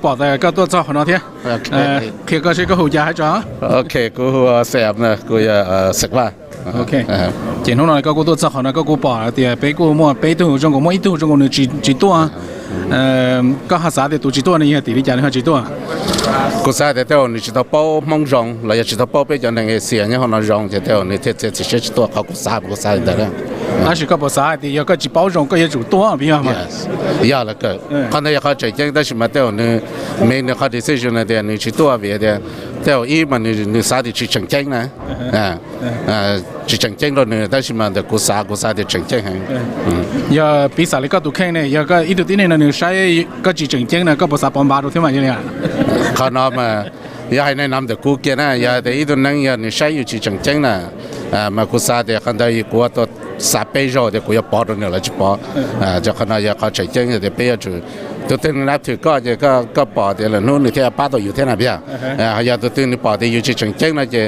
bỏ tại các tôi cho họ nói thế khi có sẽ có hỗ trợ hay cho ok cô xem nè cô sạch vào ok chỉ nói là các cô tôi cho họ nói các cô bỏ thì bé cô mua bé tôi trong cô mua ít tôi trong cô nữa chỉ to có hạt xã thì tôi chỉ to này tỷ lệ trả nó chỉ to cô xã thì theo你知道包梦中了也知道包被叫那个些然后呢容就theo你这些知道好cô xã的了但是个不xã thì要个只包容个也主多比较嘛要了个看到也好这件但是嘛theo你没你好 decision 呢的你去多别的theo ý mà你xã thì chỉ tranh tranh nè chỉ tranh tranh rồi nữa但是嘛的cô xã thì tranh tranh hay giờ bị xã lại có tụ khen này giờ cái ít tụ tin này là người sai có chỉ tranh tranh này có bộ xã bom ba đồ thế mà như nàyเขาเนาะมาอย่าให้แนะนำแต่กูเกี่ยนะอย่าแต่อีตัวนั้นอย่านี่ใช้อยู่ที่จังจังนะมากูซาแต่คันใดกูตัวซาเปย์รอแต่กูอย่าปอดเนี่ยละจิปอจะขนาดอย่าเขาจังจังแต่เปย์จุตัวตึงนับถือก็ปอดแต่ละนู้นนี่ที่ป้าตัวอยู่ที่ไหนเบี้ยอย่าตัวตึงนี่ปอดแต่อยู่ที่จังจังนะจะ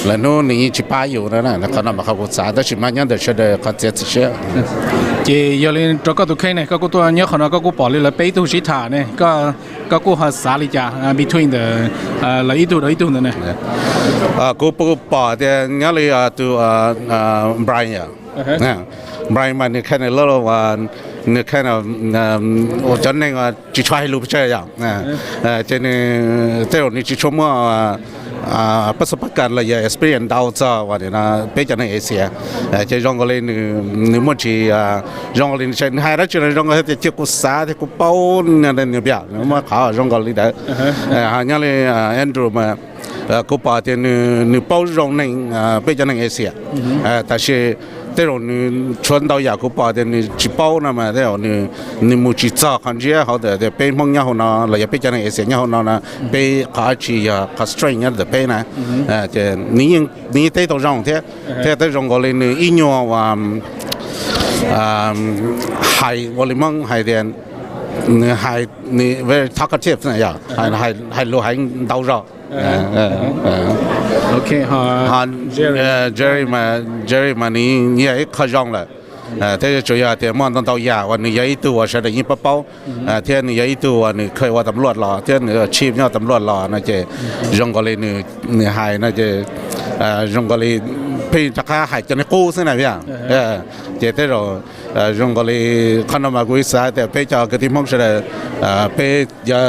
ละนู้นนี่ที่ป้าอยู่นั่นนะขนาดมาเขากูซาแต่ชิมันยังเดือดเชื่อเขาเจ็ดเชื่อจีอย่าเล่นตัวก็ตัวแค่เนี่ยก็ตัวเนี้ยขนาดก็ปอดเลยละเปย์ตัวสีถาเนี่ยก็กูหาสาลิจ่า between the ละอีตัวนั่นเนี่ยกูปอดแต่เนี้ยเลยตัวไบรอันไบรอันมันนี่แค่ในโลกวันนี่แค่เราจนเนี่ยจีช่วยรู้เชื่ออย่างเจนี่เจ้านี่จีชมว่าประสบการณ์เลย experience ดาวจ้าวันนี้นะเป็นจากในเอเชียจะรองกันเลยนี่มันจีรองกันเลยใช่ให้เราจะรองกันที่เจ้ากุศลที่กุเป้าเนี่ยเนี่ยเบี้ยมาขารองกันเลยได้หาเนี่ยเลยแอนดรูมากูป่าที่นี่เป้ารองในเป็นจากในเอเชียแต่是这种你传到雅库巴的你去包那么这种你木去造看见好的被梦然后呢了也被讲那些然后呢被卡去呀卡 strain 呀的被呢这你得到让的这种过来你一年话还我们梦还的还你 very talkative 那样还路还到绕OK 哈 Jerry 嘛你也可让了这主要的嘛到呀วันนี้ยัยตัวใช่ได้ยินเป้าเที่ยนี่ยัยตัวนี่เคยว่าตำรวจรอเที่ยนี่ชีพเนี่ยตำรวจรอนะเจรงก็เลยนี่หายนะเจรงก็เลยพี่จะฆ่าหายจะในกู้ซึ่งไหนพี่เจที่เรารงก็เลยขนมมากุยสาแต่พี่จะกระถิ่นมองเสด็จพี่จะ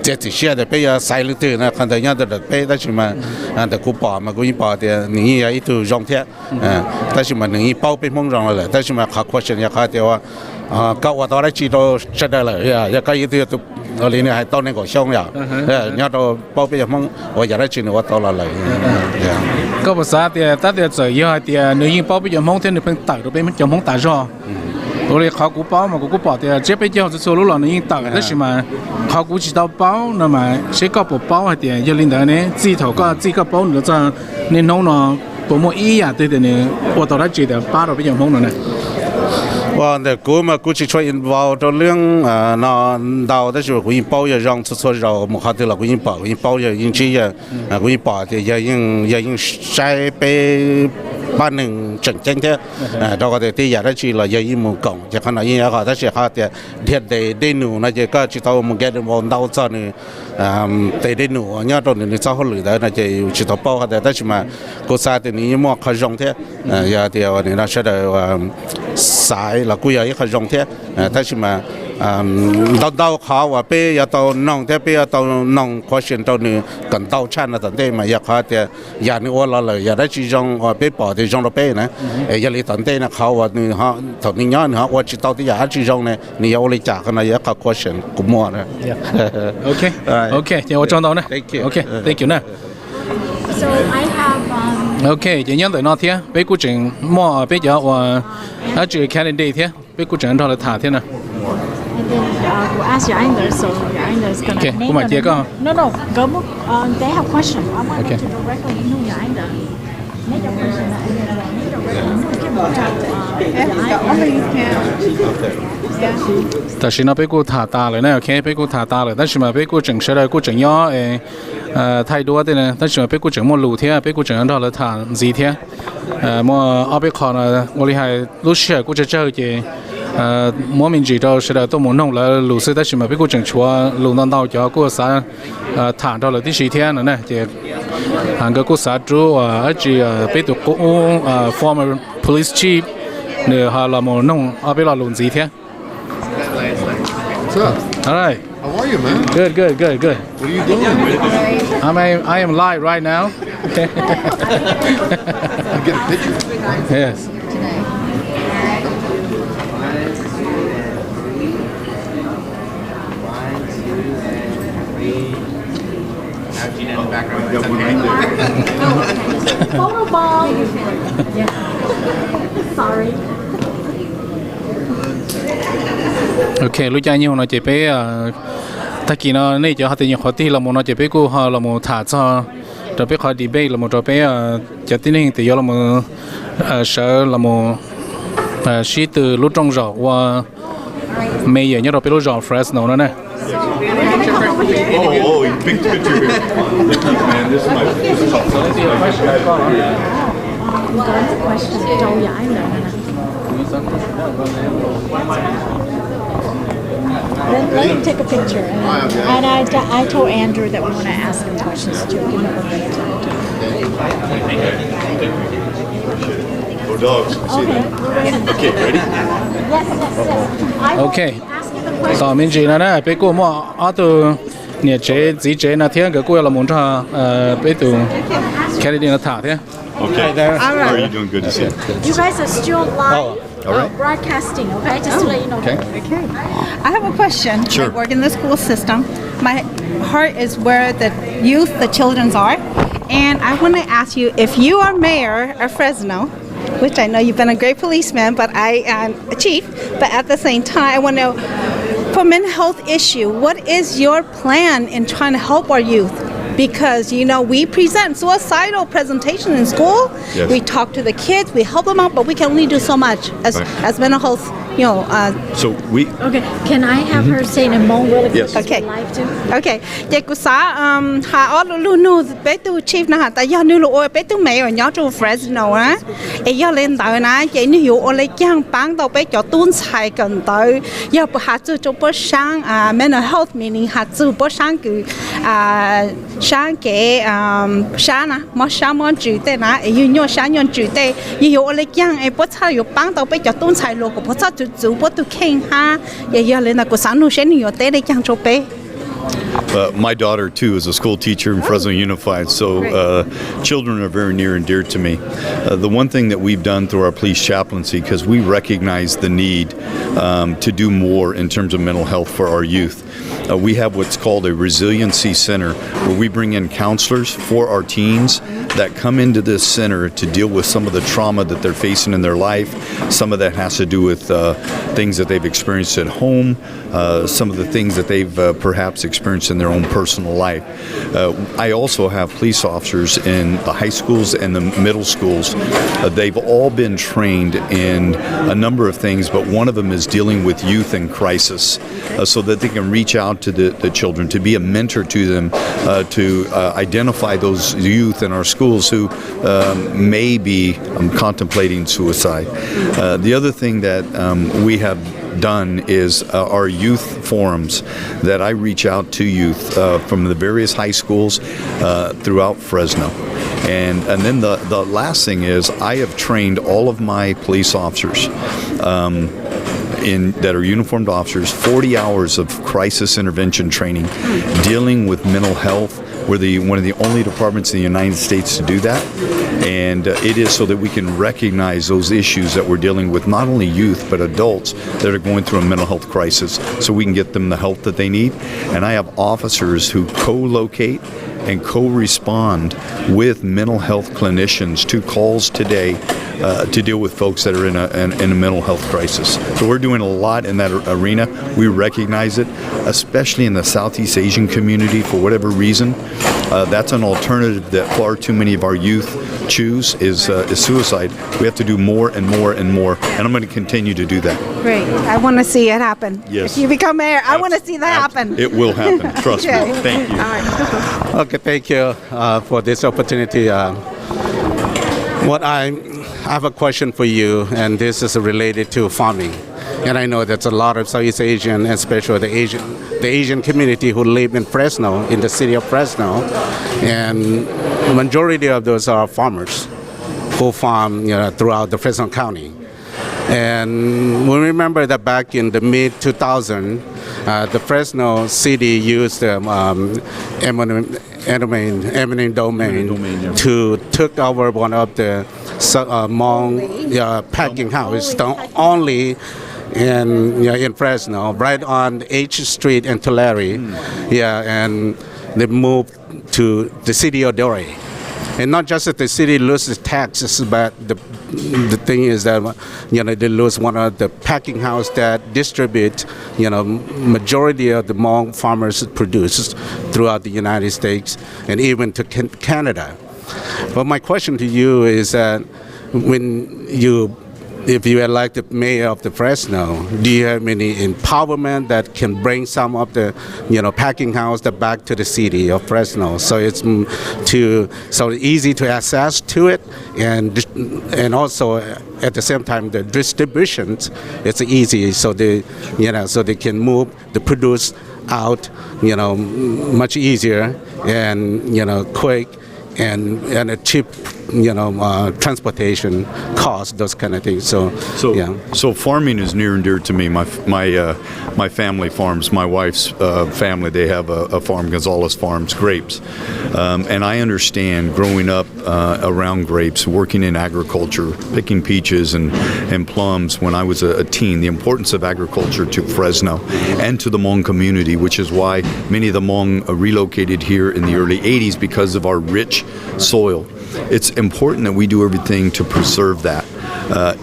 เจ็ดสิบเชี่ยแต่พี่จะใส่ลึกตื่นนะคันแต่ยังแต่พี่ได้ชิมมาแต่กูป่อมากูยิ่งป่อแต่นี่ยัยตัวรองเที่ยได้ชิมมานี่เป้าเป็นมองรองเลยได้ชิมมาขัด question อยากฆ่าแต่ว่าก็ว่าตอนแรกจีโร่เสด็จเลยอยากก็ยิ่งตัวอะไรเนี่ยให้ตอนนี้ก็ช่องอย่างเนี่ยเราเป้าเป็นมองว่าอยากได้จีนว่าตอนละเลยก็ภาษาแต่ตัดแต่ใจยาแต่เนื้อยิงเป้าไปจะมองเท่านี้เป็นตัดหรือเป็นจะมองตาจ่อ我哋考古包嘛，古包的这边叫做走路了，你打的是嘛？考古知道包，那么谁搞不包啊？的要领导呢，自己头个自己个包，你这你弄了不么一样对的呢？我到那觉得包了比较好了呢。ว่าแต่กูจะช่วยอินวอลตัวเรื่องนอนดาวแต่ช่วยกูยิงเป้าอย่างรองส่วนเราหมู่เขาที่เรากูยิงเป้าอย่างยิงชี้กูยิงเป้าที่ยังใช้ไปบ้านหนึ่งจังจังเท่เราก็ที่อยากได้ชีเรายังยิงมุกงจะขนาดนี้เขาแต่เสียเขาแต่เทียดได้หนูนะจะก็จิตเอามุกแกนวอลดาวจ้านี่แต่ได้หนูเนี่ยตอนนี้เจ้าเขาหรือได้นะจะอยู่จิตเอาเป้าเขาแต่ชิมากูซาที่นี้มั่วเขาจงเท่อย่าเดียวนี่นะเชื่อได้ว่าสายเรากูอยากให้เขาจงเท่แต่ชิมาดาวเขาว่าเป้ยาตอนองเท่เป้ยาตอนองขอเชิญตอนนี้กันดาวชันนะตอนเต้มาอยากเขาแต่อยากนี่ว่าเราเลยอยากได้จีจงว่าเป้ปอที่จงเราเป้นะอยากเลยตอนเต้นะเขาว่านี่ฮะตอนนี้ย้อนฮะว่าจีตอนที่อยากจีจงเนี่ยนี่เอาเลยจากกันนะอยากเขาขอเชิญกูมั่วนะโอเคเดี๋ยว我找到呢 OK thank you นะ So I have OK 今天在那天被古镇么比较我这个candidate 天被古镇到了他天呢 and then we'll ask your Anders, so your Anders gonna Okay, name cô mời chị con. No, go. They have question. I want Okay. you to directly know your Anders. Make your question and then need a record. 但是呢，被古塔打了呢，OK，被古塔打了，但是嘛，被古整实了，古整要太多的呢，但是嘛，被古整么露天，被古整到了他几天，么阿被考呢，我厉害，路线古这这个。mỗi mình chỉ cho sẽ là tôi muốn nông là lũ sữa ta chỉ mà biết cô chẳng chúa lũ non tàu cho cô xã thản cho là tí sĩ thiên nữa nè thì hàng cái cô xã chú ở chỉ biết được cô former police chief nữa họ là một nông ở bên là lũ gì thế? What's up? All right. How are you, man? Good. What are you doing? I am live right now. Okay. You get a picture. Yes. Photo ball. Sorry. Ok, lúc chơi nhiều nó chỉ biết ta kỳ nó này cho họ tự nhiên họ tí là một nó chỉ biết cô họ là một thả cho rồi biết họ đi bay là một rồi biết cho tí nên tự do là một sợ là một sĩ từ lúc trong rồi và mấy giờ nhớ rồi biết lúc rồi Fresno nữa nè. Oh, big picture here. Man, this is my Question. Châu giải nữa nè. Let him take a picture. And I told Andrew that we want to ask him questions too. Give him a minute. Go dogs. See that? Okay, ready? Yes. I will Okay. ask him a question. Tao mình chỉ là nè, biết cô mà ở từ nhà chế chỉ chế là thiên cái cô là muốn cho biết từ cái gì là thả thế. Okay. there. How are you doing? Good to see you. You guys are still live all right. broadcasting, okay? Just to let you know. Okay. Okay. I have a question. Sure. I work in the school system. My heart is where the youth, the children are. And I want to ask you, if you are mayor of Fresno, which I know you've been a great policeman, but I am a chief, but at the same time, I want to know, for mental health issue, what is your plan in trying to help our youth? Because, you know, we present suicidal presentation in school. Yes. We talk to the kids, we help them out, but we can only do so much as mental health, you know, So we. Okay, can I have her say in a moment really quick? Yes. Because Okay. we're live too. Okay, chị cũng sẽ họ luôn luôn bé tu chief na tại do nếu lụi bé tu mẹ ở nhỏ tu Fresno á, ấy do lên tới na chị nếu hiểu ở lấy giang bán tàu bé cho tuôn xài cần tới, do hạt chú cho bớt sáng mental health meaning hạt chú bớt sáng cứ sáng cái sáng na, mà sáng món chữ tê na, ấy nhau sáng nhau chữ tê, hiểu ở lấy giang ấy bớt sao hiểu bán tàu bé cho tuôn xài luôn, có bớt sao chú bớt tu khen ha, ấy do lên là có sáng nu sáng nhiều tê lấy giang cho bé. My daughter, too, is a school teacher in Fresno Unified, so children are very near and dear to me. The one thing that we've done through our police chaplaincy, because we recognize the need to do more in terms of mental health for our youth, we have what's called a resiliency center, where we bring in counselors for our teens that come into this center to deal with some of the trauma that they're facing in their life. Some of that has to do with things that they've experienced at home, some of the things that they've perhaps experienced in their own personal life. I also have police officers in the high schools and the middle schools. They've all been trained in a number of things, but one of them is dealing with youth in crisis, so that they can reach out to the children, to be a mentor to them, to identify those youth in our schools who may be contemplating suicide. The other thing that we have done is our youth forums that I reach out to youth from the various high schools throughout Fresno. And then the last thing is I have trained all of my police officers that are uniformed officers 40 hours of crisis intervention training dealing with mental health. We're one of the only departments in the United States to do that, and it is so that we can recognize those issues that we're dealing with, not only youth but adults that are going through a mental health crisis, so we can get them the help that they need. And I have officers who co-locate and co-respond with mental health clinicians to calls today to deal with folks that are in a mental health crisis. So we're doing a lot in that arena. We recognize it, especially in the Southeast Asian community. For whatever reason, that's an alternative that far too many of our youth choose is suicide. We have to do more and more and more, and I'm going to continue to do that. Great. I want to see it happen. Yes. If you become mayor, I want to see that happen. It will happen. Trust me. Okay. Thank you. All right. Okay, thank you for this opportunity. I have a question for you, and this is related to farming. And I know there's a lot of Southeast Asian, especially the Asian community who live in Fresno, in the city of Fresno, and the majority of those are farmers who farm throughout the Fresno County. And we remember that back in the mid-2000s, the Fresno city used eminent domain to took over one of the Hmong packing house, the only in Fresno, right on H Street in Tulare. And they moved to the city of Doray. And not just that the city loses taxes, but the thing is that they lose one of the packing house that distribute majority of the Hmong farmers produce throughout the United States and even to Canada. But my question to you is that if you elect the mayor of the Fresno, do you have any empowerment that can bring some of the, packing house back to the city of Fresno, so it's so easy to access to it, and also at the same time the distributions it's easy, so they can move the produce out, much easier and quick and a cheap transportation costs, those kind of things. So farming is near and dear to me. My family farms. My wife's family, they have a farm, Gonzalez Farms, grapes, and I understand growing up around grapes, working in agriculture, picking peaches and plums when I was a teen, the importance of agriculture to Fresno and to the Hmong community, which is why many of the Hmong relocated here in the early 80s because of our rich soil. It's important that we do everything to preserve that.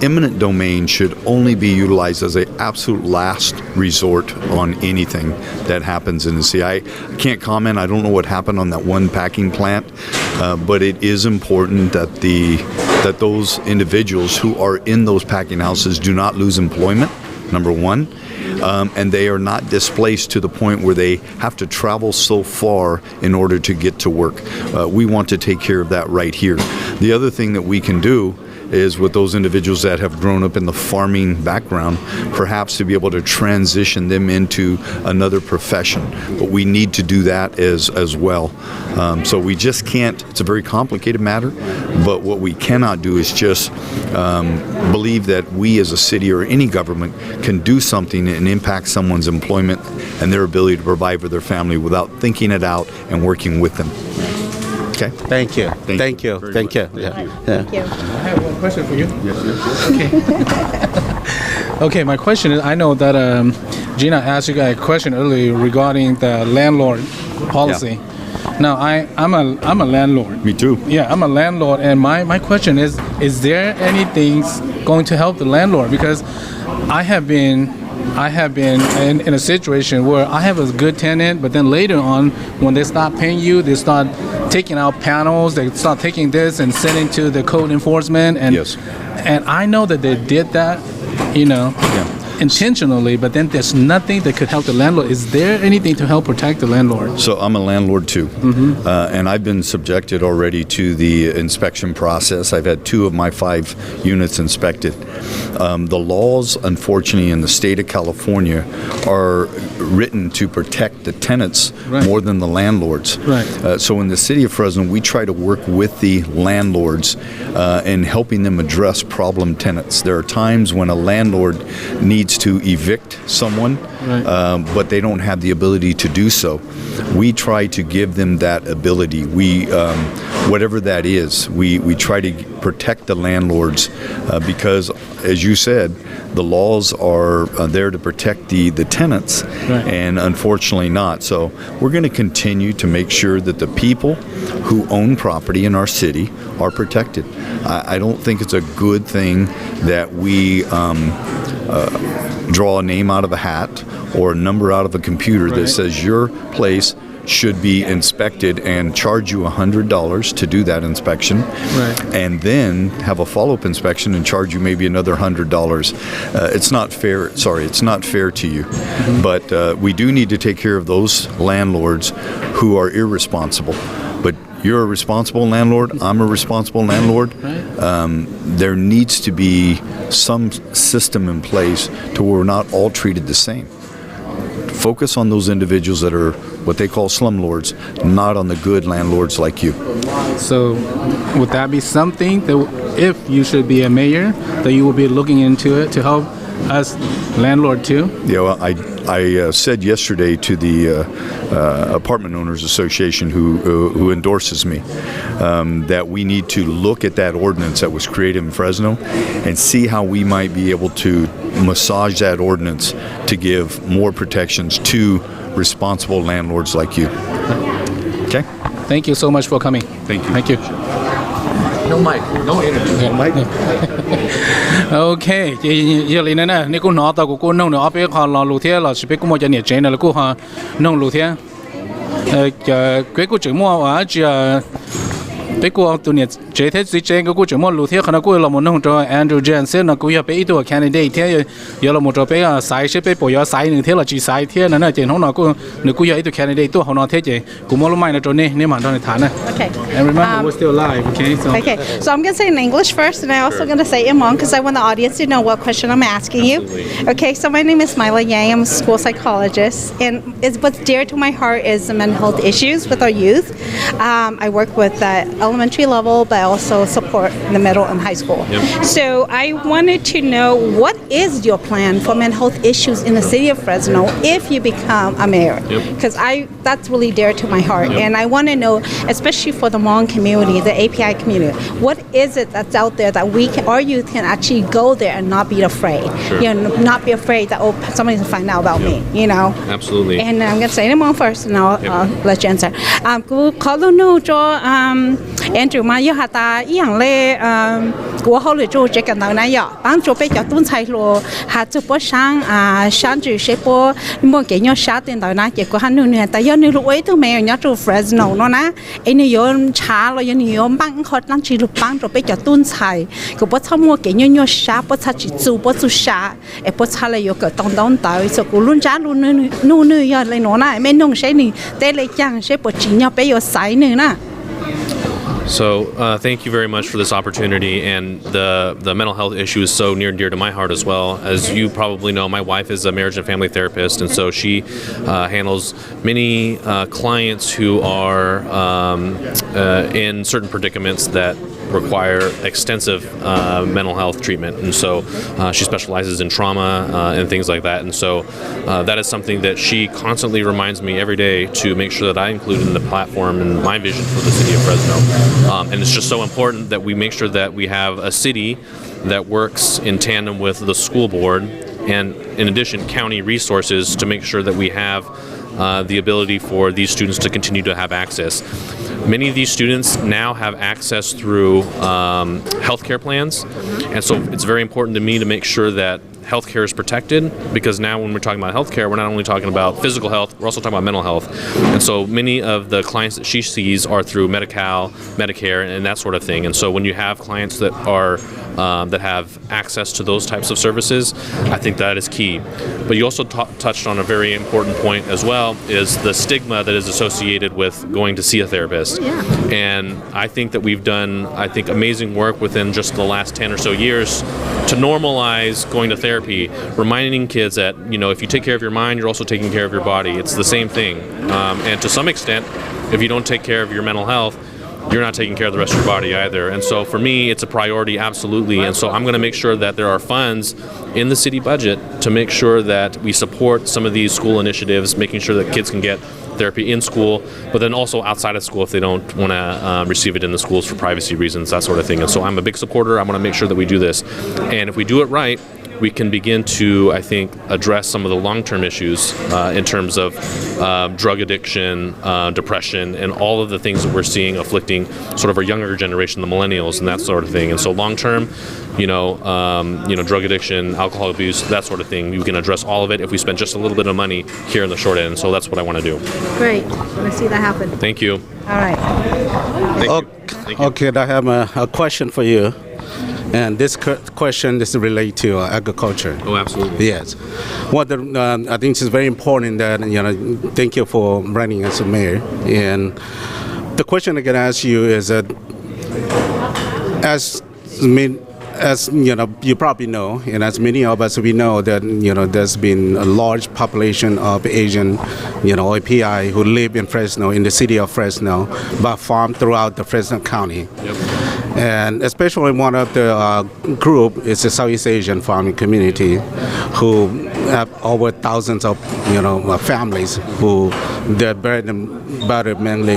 Eminent domain should only be utilized as an absolute last resort on anything that happens in the city. I can't comment. I don't know what happened on that one packing plant, but it is important that those individuals who are in those packing houses do not lose employment, number one. And they are not displaced to the point where they have to travel so far in order to get to work. We want to take care of that right here. The other thing that we can do is with those individuals that have grown up in the farming background, perhaps to be able to transition them into another profession. But we need to do that as well. So we just can't, it's a very complicated matter, but what we cannot do is just believe that we as a city or any government can do something and impact someone's employment and their ability to provide for their family without thinking it out and working with them. Okay. Thank you. Thank you. Thank you. I have one question for you. Yes. Okay. Okay, my question is, I know that Gina asked you guys a question earlier regarding the landlord policy. Yeah. Now, I'm a landlord. Me too. Yeah, I'm a landlord, and my question is there anything going to help the landlord? Because I have been in a situation where I have a good tenant, but then later on, when they start paying you, they start taking out panels, they start taking this and sending to the code enforcement. And yes. And I know that they did that, intentionally, but then there's nothing that could help the landlord. Is there anything to help protect the landlord? So I'm a landlord too, and I've been subjected already to the inspection process. I've had 2 of my 5 units inspected. The laws, unfortunately, in the state of California are written to protect the tenants more than the landlords. Right. So in the city of Fresno, we try to work with the landlords in helping them address problem tenants. There are times when a landlord needs to evict someone, but they don't have the ability to do so. We try to give them that ability. We, whatever that is, we try to protect the landlords because, as you said, the laws are there to protect the tenants, and unfortunately not. So we're going to continue to make sure that the people who own property in our city are protected. I don't think it's a good thing that we draw a name out of a hat or a number out of a computer that says your place should be inspected and charge you $100 to do that inspection, and then have a follow-up inspection and charge you maybe another $100. It's not fair. Sorry, it's not fair to you. But we do need to take care of those landlords who are irresponsible. But You're a responsible landlord. I'm a responsible landlord. There needs to be some system in place to where we're not all treated the same. Focus on those individuals that are what they call slumlords, not on the good landlords like you. So, would that be something that, if you should be a mayor, that you will be looking into it to help us landlord too? Yeah, well, I said yesterday to the Apartment Owners Association who endorses me that we need to look at that ordinance that was created in Fresno and see how we might be able to massage that ordinance to give more protections to responsible landlords like you. Okay? Thank you so much for coming. Thank you. Thank you. No mic. No interview. No mic. Okay, giờ lên nè, nếu cô nói tao của cô nông nữa, bé họ lo lụt thế là chỉ biết cô mua cho nhiệt chế này là cô họ nông lụt thế, cái cô chỉ mua ở giờ bé cô tụi nhiệt chế thế chỉ chế cái cô chỉ mua lụt thế, khả cô là một nông cho Andrew Jensen là cô giờ bé ít tuổi candidate thế, giờ là một cho bé sai sẽ bé bỏ giờ sai nữa thế là chỉ sai thế là chỉ không nói cô nếu cô giờ ít tuổi candidate tuổi họ nói thế chứ, cô mua lúc mai là cho nên nếu mà cho nên thả nè. Okay. And remember, we're still live, okay? Okay, so I'm going to say in English first, and I'm also going to say it in Hmong because I want the audience to know what question I'm asking you. Okay, so my name is Myla Yang. I'm a school psychologist, and what's dear to my heart is the mental health issues with our youth. I work with the elementary level, but I also support the middle and high school. So I wanted to know, what is your plan for mental health issues in the city of Fresno if you become a mayor? Because that's really dear to my heart, and I want to know, especially for the Hmong community, the API community, what is it that's out there that our youth can actually go there and not be afraid? You know, not be afraid that somebody's gonna find out about me. You know. Absolutely. And I'm gonna say it in Hmong first, and I'll let you answer. Cô có lúc nào cho Andrew mà yêu hạt ta ý hàng lệ của họ lựa chọn chỉ cần đầu này giờ, bằng cho bây giờ tuân sai lo hạt chụp bớt sáng sáng chữ sẽ bớt mua cái nhau sáng tiền đầu này chỉ có hắn nương này, tại giờ nương lúc ấy tôi mẹ nhớ cho Fresno nó ná, anh nươngช้าเรายังนิยมบางคนนั่งชีลุบังเราไปจัดตุ้นใส่ก็บ่ทำมัวเกี่ยวยช้าบ่ทัดจิจูบ่จูช้าไอ้บ่ทัดเลยก็ต้องตายสกุลุ่นจ้าลุ่นนู่นยอดเลยหนูน่ะไม่นุ่งใช้นี่แต่เลยจังใช้บ่จีเนาะไปอยู่ใส่นี่น่ะ So thank you very much for this opportunity, and the mental health issue is so near and dear to my heart as well. As you probably know, my wife is a marriage and family therapist, and so she handles many clients who are in certain predicaments that require extensive mental health treatment, and so she specializes in trauma and things like that, and so that is something that she constantly reminds me every day to make sure that I include in the platform and my vision for the city of Fresno. And it's just so important that we make sure that we have a city that works in tandem with the school board, and in addition, county resources to make sure that we have the ability for these students to continue to have access. Many of these students now have access through healthcare plans, and so it's very important to me to make sure that healthcare is protected, because now when we're talking about healthcare, we're not only talking about physical health, we're also talking about mental health. And so many of the clients that she sees are through Medi-Cal, Medicare, and that sort of thing. And so when you have clients that are that have access to those types of services, I think that is key. But you also touched on a very important point as well, is the stigma that is associated with going to see a therapist. And I think that we've done, amazing work within just the last 10 or so years to normalize going to therapy, reminding kids that, you know, if you take care of your mind, you're also taking care of your body. It's the same thing. And to some extent, if you don't take care of your mental health, you're not taking care of the rest of your body either. And so for me, it's a priority, absolutely. And so I'm going to make sure that there are funds in the city budget to make sure that we support some of these school initiatives, making sure that kids can get therapy in school, but then also outside of school if they don't want to receive it in the schools for privacy reasons, that sort of thing. And so I'm a big supporter. I want to make sure that we do this. And if we do it right, we can begin to, I think, address some of the long-term issues in terms of drug addiction, depression, and all of the things that we're seeing afflicting sort of our younger generation, the millennials, and that sort of thing. And so long-term, drug addiction, alcohol abuse, that sort of thing, we can address all of it if we spend just a little bit of money here in the short end. So that's what I want to do. Great. Let's see that happen. Thank you. All right. Thank you. Okay, I have a question for you. And this question is related to agriculture. Oh, absolutely. Yes. I think it's very important that, thank you for running as a mayor. And the question I can ask you is that as you probably know, and as many of us we know that there's been a large population of Asian, API who live in Fresno, in the city of Fresno, but farm throughout the Fresno County. Yep. And especially one of the group is the Southeast Asian farming community, who have over thousands of families who their bread and butter mainly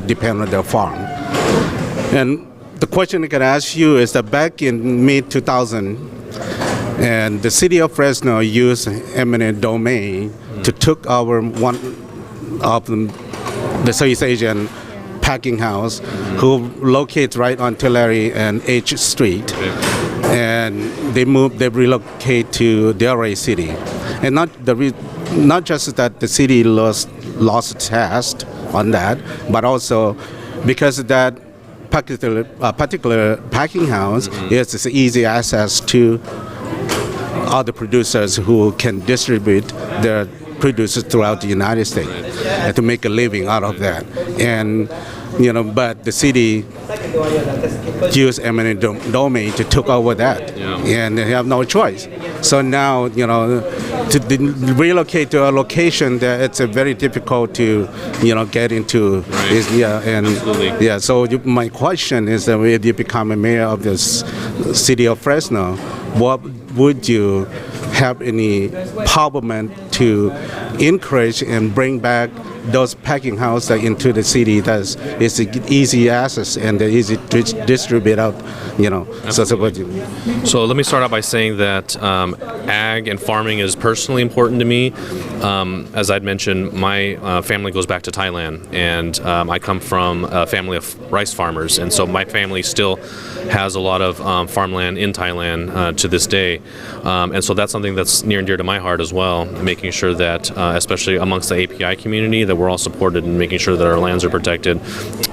depend on their farm. And the question I can ask you is that back in mid-2000, and the city of Fresno used eminent domain to took over one of the Southeast Asian packing house who locates right on Tulare and H Street. And they relocate to Delray City. And not just that the city lost task on that, but also because of that particular packing house is easy access to other producers who can distribute their produce throughout the United States and to make a living out of that. And but the city used eminent domain to took over that, and they have no choice. So now, to relocate to a location that it's very difficult to, get into. Right. So my question is that if you become a mayor of this city of Fresno, what would you have any problem to encourage and bring back those packing houses into the city that is easy access and easy to distribute out, So let me start out by saying that ag and farming is personally important to me. As I'd mentioned, my family goes back to Thailand, and I come from a family of rice farmers, and so my family still has a lot of farmland in Thailand to this day. And so that's something that's near and dear to my heart as well, making sure that, especially amongst the API community, that we're all supported and making sure that our lands are protected,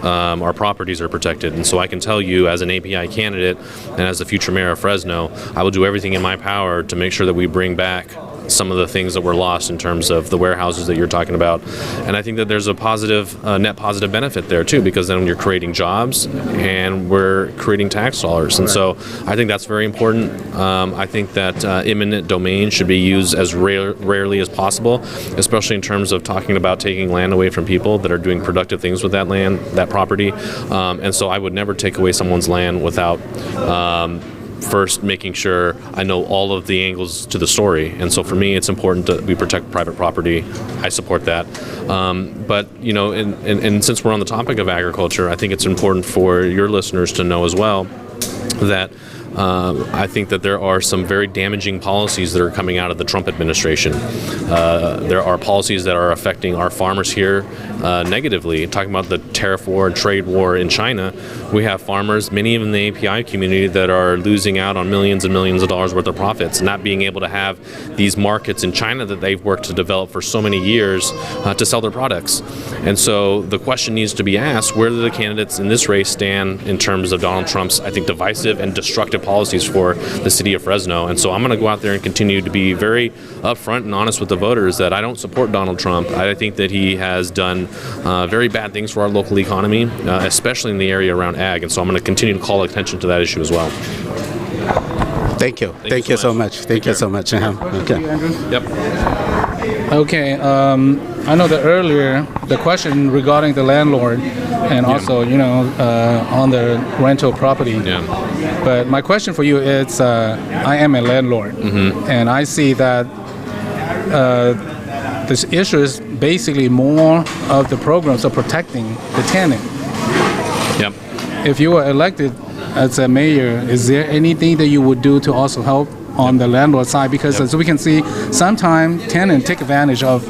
our properties are protected. And so I can tell you, as an API candidate and as the future mayor of Fresno, I will do everything in my power to make sure that we bring back some of the things that were lost in terms of the warehouses that you're talking about. And I think that there's a positive, net positive benefit there too, because then you're creating jobs and we're creating tax dollars. And so I think that's very important. I think that eminent domain should be used as rarely as possible, especially in terms of talking about taking land away from people that are doing productive things with that land, that property. And so I would never take away someone's land without first making sure I know all of the angles to the story. And so for me, it's important that we protect private property. I support that. But, and since we're on the topic of agriculture, I think it's important for your listeners to know as well that I think that there are some very damaging policies that are coming out of the Trump administration. There are policies that are affecting our farmers here negatively. Talking about the tariff war and trade war in China, we have farmers, many in the API community, that are losing out on millions and millions of dollars worth of profits, not being able to have these markets in China that they've worked to develop for so many years to sell their products. And so the question needs to be asked, where do the candidates in this race stand in terms of Donald Trump's, I think, divisive and destructive policies for the city of Fresno? And so I'm going to go out there and continue to be very upfront and honest with the voters that I don't support Donald Trump. I think that he has done very bad things for our local economy, especially in the area around ag. And so I'm going to continue to call attention to that issue as well. Thank you. Thank you so much. Thank you so much. Okay. Yep. Okay, I know that earlier the question regarding the landlord and also, on the rental property. Yeah. But my question for you is, I am a landlord, and I see that this issue is basically more of the programs of protecting the tenant. Yep. If you were elected as a mayor, is there anything that you would do to also help on the landlord side? Because as we can see, sometimes tenants take advantage of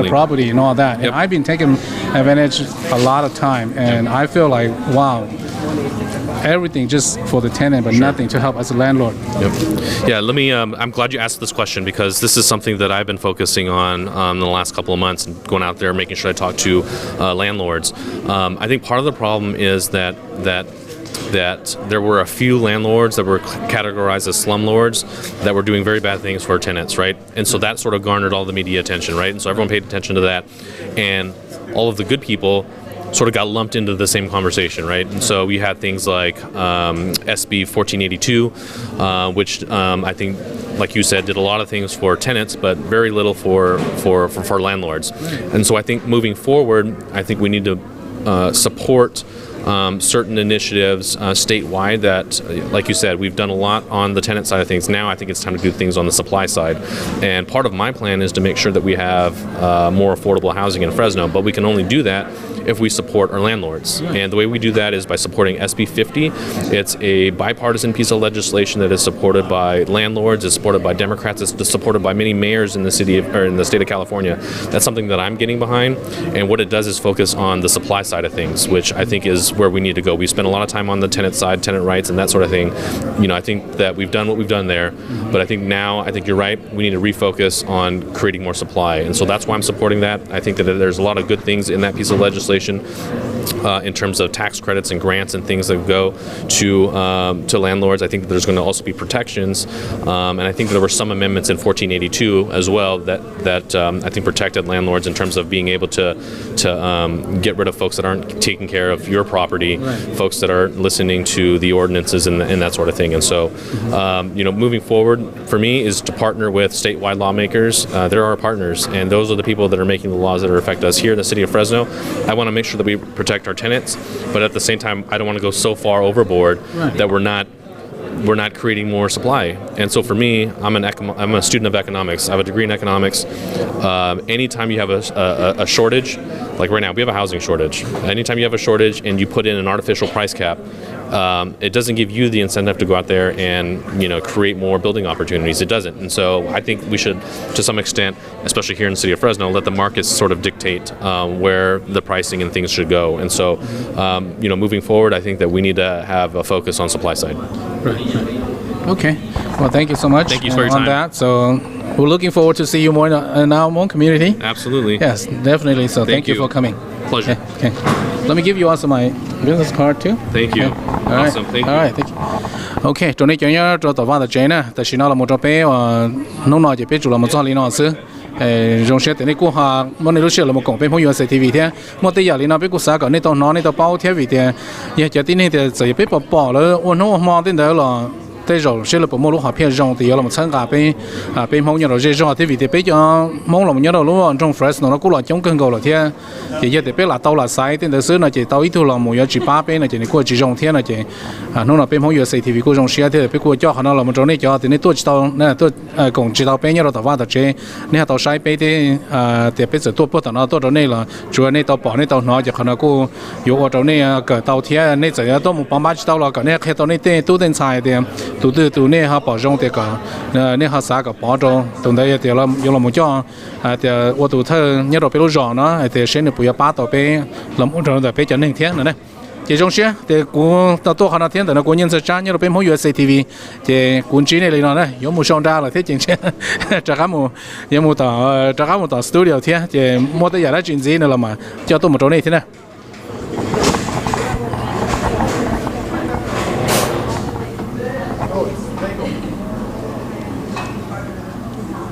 property and all that. Yep. And I've been taking advantage a lot of time, and I feel like, wow, everything just for the tenant, but nothing to help as a landlord. Yep. Yeah, let me, I'm glad you asked this question, because this is something that I've been focusing on in the last couple of months, and going out there making sure I talk to landlords. I think part of the problem is that there were a few landlords that were categorized as slumlords that were doing very bad things for tenants, right? And so that sort of garnered all the media attention, right? And so everyone paid attention to that, and all of the good people sort of got lumped into the same conversation, right? And so we had things like SB 1482, which I think, like you said, did a lot of things for tenants, but very little for landlords. And so I think moving forward, I think we need to support certain initiatives statewide that, like you said, we've done a lot on the tenant side of things. Now I think it's time to do things on the supply side. And part of my plan is to make sure that we have more affordable housing in Fresno, but we can only do that if we support our landlords. And the way we do that is by supporting SB 50. It's a bipartisan piece of legislation that is supported by landlords, it's supported by Democrats, it's supported by many mayors in the state of California. That's something that I'm getting behind. And what it does is focus on the supply side of things, which I think is where we need to go. We spend a lot of time on the tenant side, tenant rights, and that sort of thing. You know, I think that we've done what we've done there, but I think now, I think you're right, we need to refocus on creating more supply. And so that's why I'm supporting that. I think that there's a lot of good things in that piece of legislation in terms of tax credits and grants and things that go to landlords. I think that there's going to also be protections, and I think there were some amendments in 1482 as well that I think protected landlords in terms of being able to get rid of folks that aren't taking care of your property, folks that are listening to the ordinances and that sort of thing. And so, you know, moving forward for me is to partner with statewide lawmakers. They're our partners, and those are the people that are making the laws that affect us here in the city of Fresno. I want to make sure that we protect our tenants, but at the same time, I don't want to go so far overboard that we're not creating more supply. And so for me, I'm a student of economics. I have a degree in economics. Anytime you have a shortage, like right now, we have a housing shortage. Anytime you have a shortage and you put in an artificial price cap, it doesn't give you the incentive to go out there and, you know, create more building opportunities. It doesn't. And so I think we should, to some extent, especially here in the city of Fresno, let the markets sort of dictate where the pricing and things should go. And so, you know, moving forward, I think that we need to have a focus on supply side. Right. Okay. Well, thank you so much Thank you for your on time. that. So we're looking forward to see you more in our Hmong community. Absolutely. Yes, definitely. So thank you you. for coming. Pleasure. Okay. Let me give you also my business card too. Thank you. Okay. All right. Awesome. Thank you. All right. Thank you. Okay. Chỗ này cho nhớ cho tàu vào tại chế nè, tại vì nó là một trò bé và nó nói chỉ biết chủ là một trò lý nó xứ. Rong xe tại này của họ, mỗi lúc xưa là một công ty phong USA TV thế, mỗi tới giờ lý nó biết của xã có này tàu nó này tàu bao thế vì thế, giờ cho tin này thì chỉ biết bỏ了, ôn nó mò đến đó là tới rồi sẽ là bộ môn lúc họ phía rong thì là một sáng cả bên mong nhà rồi dễ rồi thì vì thế bây giờ mong là một nhà đầu lúc trong Fresno nó cũng là chống cơn cầu là thế thì giờ thì biết là tàu là sai thì xứ là chỉ tàu ít thôi là một giờ chỉ ba bên là chỉ này của chỉ rong thế là chỉ nó là bên mong USA TV của rong xe thì biết của cho họ nó là một chỗ này cho thì này tôi tàu này tôi cũng chỉ tàu bên nhà rồi tàu vào tàu chế này tàu sai bên thì biết giờ tôi bắt tàu nó tôi chỗ này là chủ này tàu bỏ này tàu nó cho họ nó cũng有我chỗ này cỡ tàu thế này giờ tôi một bao tàu là cỡ này khi tàu này tôi tên sai thì tụi này họ bảo rong thì cả này họ xả cả bảo rong tụi đây thì là有了một chỗ thì tôi tụi thơ nhớ rồi bị lỗ rong nó thì sẽ được bùi ba tàu bị làm một rong thì bị cho nên thế nữa này chỉ trong xe thì cũng tàu họ nói thế thì nó cũng nhận ra nhớ rồi bị mỗi USA TV thì cũng chỉ này là nó này có một song ra là thế chính xác chắc cả một tàu studio thế thì mỗi tới giờ đó chuyện gì nữa là mà cho tôi một chỗ này thế này